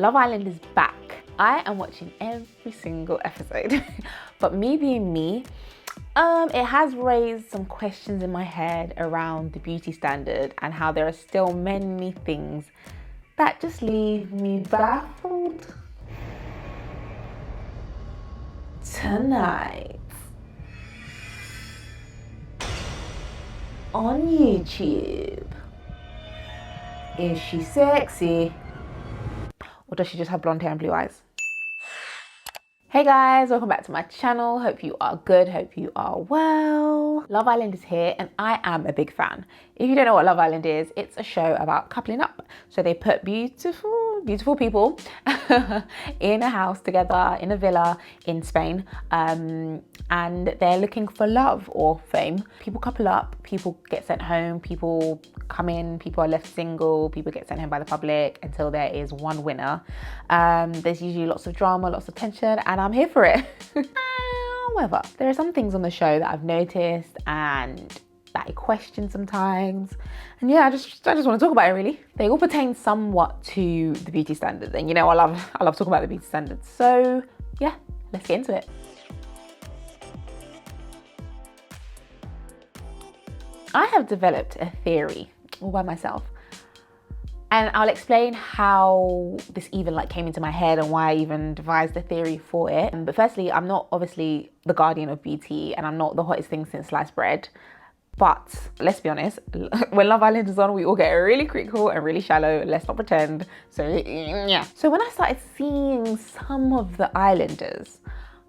Love Island is back. I am watching every single episode. But me being me, it has raised some questions in my head around the beauty standard and how there are still many things that just leave me baffled. Tonight on YouTube, is she sexy? Or does she just have blonde hair and blue eyes? Hey guys, welcome back to my channel. Hope you are good, hope you are well. Love Island is here and I am a big fan. If you don't know what Love Island is, it's a show about coupling up. So they put beautiful people in a house together, in a villa in Spain, and they're looking for love or fame. People couple up, people get sent home, people come in, people are left single, people get sent home by the public until there is one winner. There's usually lots of drama, lots of tension, and I'm here for it. However, there are some things on the show that I've noticed and that I question sometimes. And yeah, I just want to talk about it really. They all pertain somewhat to the beauty standard. And you know, I love talking about the beauty standards. So yeah, let's get into it. I have developed a theory all by myself. And I'll explain how this even came into my head and why I even devised a theory for it. But firstly, I'm not obviously the guardian of beauty and I'm not the hottest thing since sliced bread. But let's be honest, when Love Island is on, we all get really critical and really shallow. Let's not pretend. So yeah. So when I started seeing some of the islanders,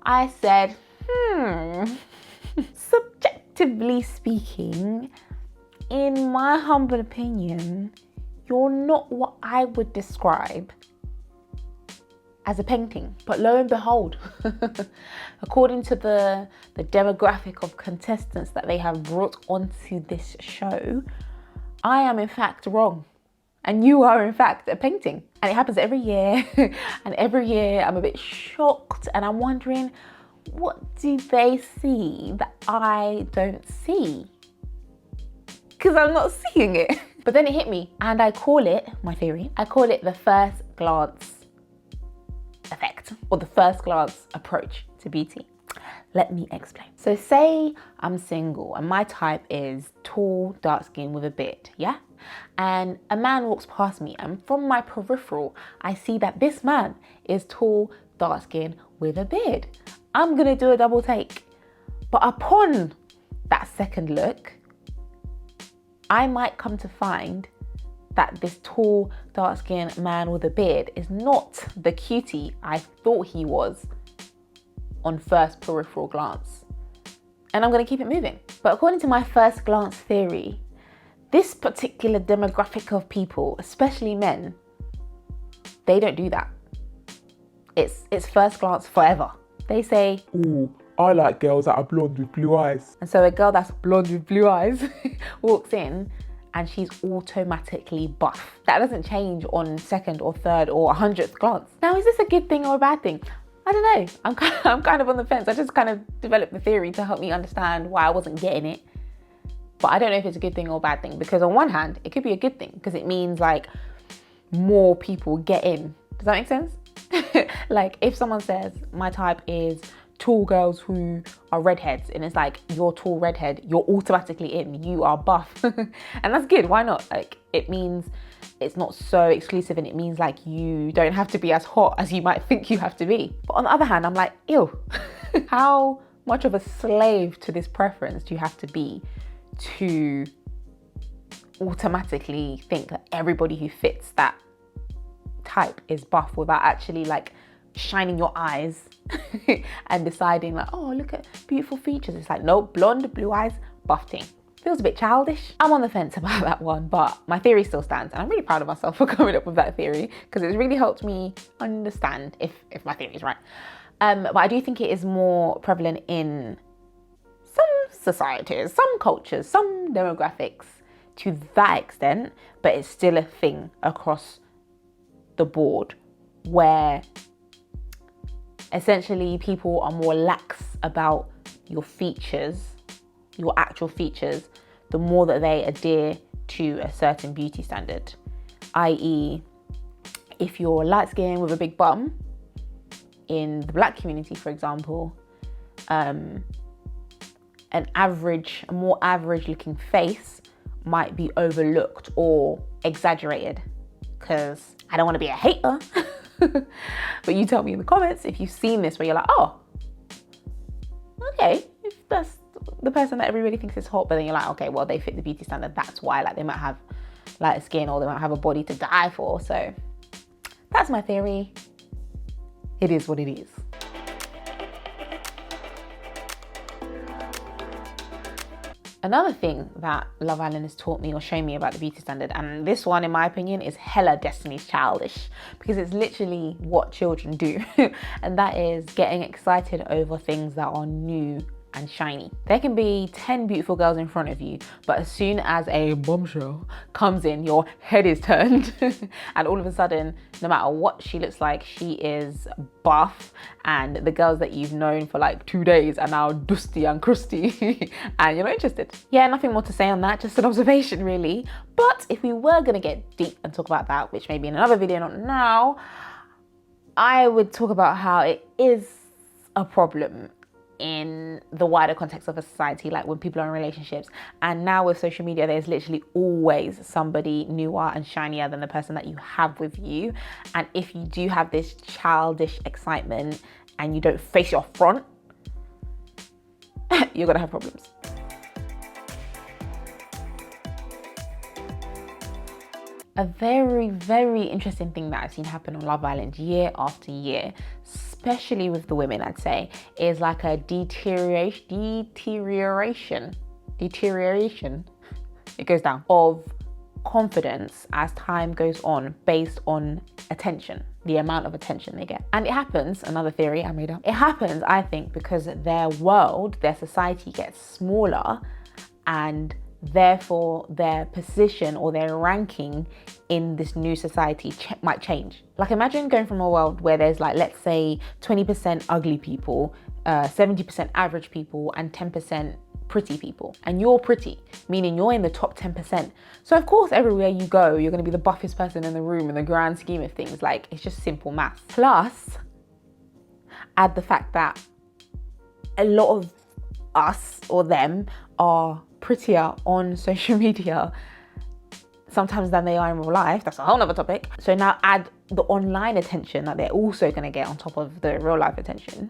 I said, subjectively speaking, in my humble opinion, you're not what I would describe as a painting. But lo and behold, according to the demographic of contestants that they have brought onto this show, I am in fact wrong. And you are in fact a painting. And it happens every year. And every year I'm a bit shocked and I'm wondering, what do they see that I don't see? Because I'm not seeing it. But then it hit me and I call it, my theory, I call it the first glance effect or the first glance approach to beauty. Let me explain. So say I'm single and my type is tall, dark skin with a beard, yeah? And a man walks past me and from my peripheral, I see that this man is tall, dark skin with a beard. I'm gonna do a double take. But upon that second look, I might come to find that this tall, dark-skinned man with a beard is not the cutie I thought he was on first peripheral glance. And I'm going to keep it moving. But according to my first glance theory, this particular demographic of people, especially men, they don't do that. It's first glance forever. They say, "Ooh, I like girls that are blonde with blue eyes." And so a girl that's blonde with blue eyes walks in and she's automatically buff. That doesn't change on second or third or 100th glance. Now, is this a good thing or a bad thing? I don't know. I'm kind of on the fence. I just kind of developed the theory to help me understand why I wasn't getting it. But I don't know if it's a good thing or a bad thing, because on one hand, it could be a good thing because it means more people get in. Does that make sense? If someone says my type is tall girls who are redheads, and it's you're tall redhead, you're automatically in, you are buff. And that's good, why not? It means it's not so exclusive and it means you don't have to be as hot as you might think you have to be. But on the other hand, I'm ew. How much of a slave to this preference do you have to be to automatically think that everybody who fits that type is buff without actually shining your eyes and deciding oh, look at beautiful features. It's nope, blonde, blue eyes, buff team. Feels a bit childish. I'm on the fence about that one, but my theory still stands and I'm really proud of myself for coming up with that theory because it's really helped me understand if my theory is right. But I do think it is more prevalent in some societies, some cultures, some demographics to that extent, but it's still a thing across the board where essentially people are more lax about your features, your actual features, the more that they adhere to a certain beauty standard. i.e., if you're light skinned with a big bum, in the black community, for example, a more average looking face might be overlooked or exaggerated, because I don't want to be a hater. But you tell me in the comments if you've seen this where you're like, oh, okay, if that's the person that everybody thinks is hot, but then you're like, okay, well, they fit the beauty standard, that's why, like, they might have lighter skin or they might have a body to die for. So that's my theory. It is what it is. Another thing that Love Island has taught me or shown me about the beauty standard, and this one, in my opinion, is hella Destiny's Childish, because it's literally what children do. And that is getting excited over things that are new and shiny. There can be 10 beautiful girls in front of you, but as soon as a bombshell comes in, your head is turned. And all of a sudden, no matter what she looks like, she is buff, and the girls that you've known for like 2 days are now dusty and crusty and you're not interested. Yeah, nothing more to say on that, just an observation really. But if we were gonna get deep and talk about that, which may be in another video, not now, I would talk about how it is a problem in the wider context of a society, like when people are in relationships. And now with social media, there's literally always somebody newer and shinier than the person that you have with you. And if you do have this childish excitement and you don't face your front, you're gonna have problems. A very, very interesting thing that I've seen happen on Love Island year after year, especially with the women, I'd say, is like a deterioration, it goes down, of confidence as time goes on based on attention, the amount of attention they get. And it happens, another theory I made up, it happens, I think, because their world, their society gets smaller, and therefore their position or their ranking in this new society might change. Like, imagine going from a world where there's like, let's say 20% ugly people, 70% average people, and 10% pretty people. And you're pretty, meaning you're in the top 10%. So of course, everywhere you go, you're gonna be the buffest person in the room in the grand scheme of things. Like, it's just simple maths. Plus, add the fact that a lot of us or them are prettier on social media sometimes than they are in real life. That's a whole nother topic. So now add the online attention that they're also going to get on top of the real life attention.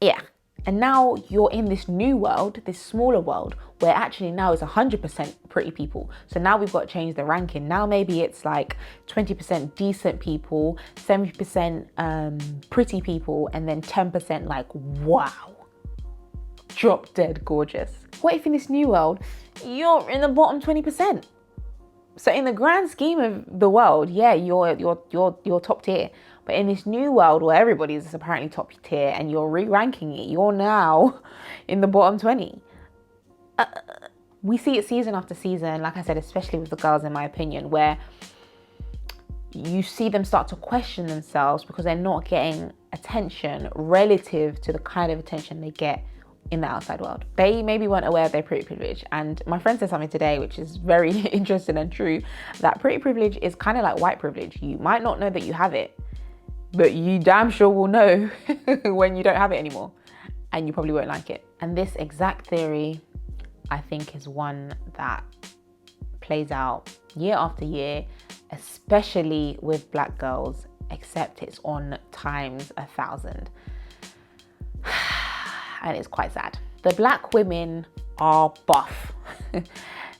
Yeah. And now you're in this new world, this smaller world, where actually now it's 100% pretty people. So now we've got to change the ranking. Now maybe it's like 20% decent people, 70% pretty people, and then 10% like, wow, drop dead gorgeous. What if in this new world, you're in the bottom 20%? So in the grand scheme of the world, yeah, you're top tier. But in this new world where everybody is apparently top tier and you're re-ranking it, you're now in the bottom 20. We see it season after season, like I said, especially with the girls, in my opinion, where you see them start to question themselves because they're not getting attention relative to the kind of attention they get in the outside world. They maybe weren't aware of their pretty privilege. And my friend said something today, which is very interesting and true, that pretty privilege is kind of like white privilege. You might not know that you have it, but you damn sure will know when you don't have it anymore, and you probably won't like it. And this exact theory, I think, is one that plays out year after year, especially with black girls, except it's on times 1,000. And it's quite sad. The black women are buff.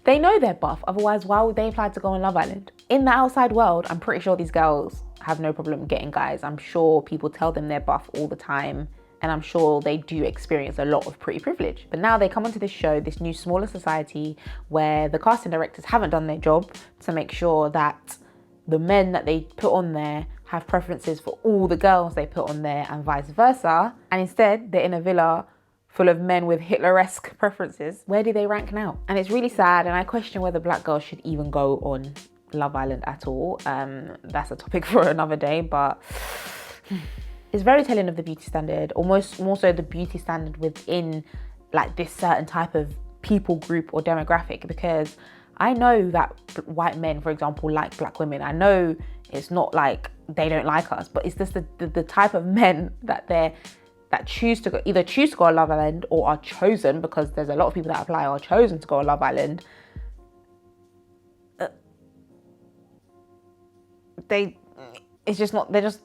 They know they're buff, otherwise why would they apply to go on Love Island? In the outside world, I'm pretty sure these girls have no problem getting guys. I'm sure people tell them they're buff all the time, and I'm sure they do experience a lot of pretty privilege. But now they come onto this show, this new smaller society, where the casting directors haven't done their job to make sure that the men that they put on there have preferences for all the girls they put on there, and vice versa. And instead, they're in a villa full of men with Hitler-esque preferences. Where do they rank now? And it's really sad, and I question whether black girls should even go on Love Island at all. That's a topic for another day, but it's very telling of the beauty standard, almost more so the beauty standard within like this certain type of people group or demographic, because I know that white men, for example, like black women. I know it's not like they don't like us, but it's just the type of men that choose to go, either choose to go on Love Island or are chosen, because there's a lot of people that apply or are chosen to go on Love Island. It's just not, they're just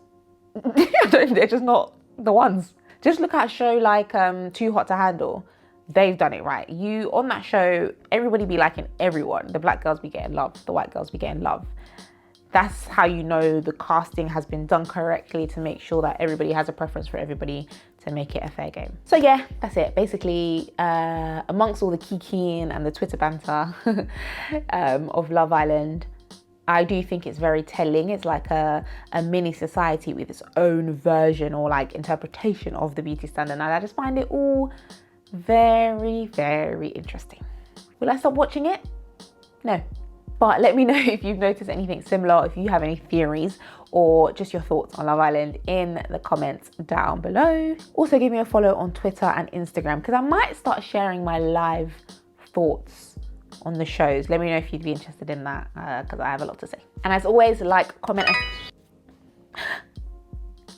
they're just not the ones. Just look at a show like Too Hot to Handle. They've done it right. You, on that show, everybody be liking everyone. The black girls be getting love, the white girls be getting love. That's how you know the casting has been done correctly, to make sure that everybody has a preference for everybody, to make it a fair game. So yeah, that's it. Basically, amongst all the kikiing and the Twitter banter of Love Island, I do think it's very telling. It's like a mini society with its own version or like interpretation of the beauty standard. And I just find it all very, very interesting. Will I stop watching it? No. But let me know if you've noticed anything similar, if you have any theories or just your thoughts on Love Island in the comments down below. Also give me a follow on Twitter and Instagram, because I might start sharing my live thoughts on the shows. Let me know if you'd be interested in that, because I have a lot to say. And as always, like, comment.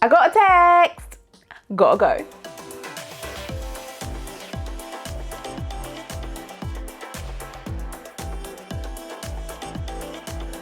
I got a text. Gotta go.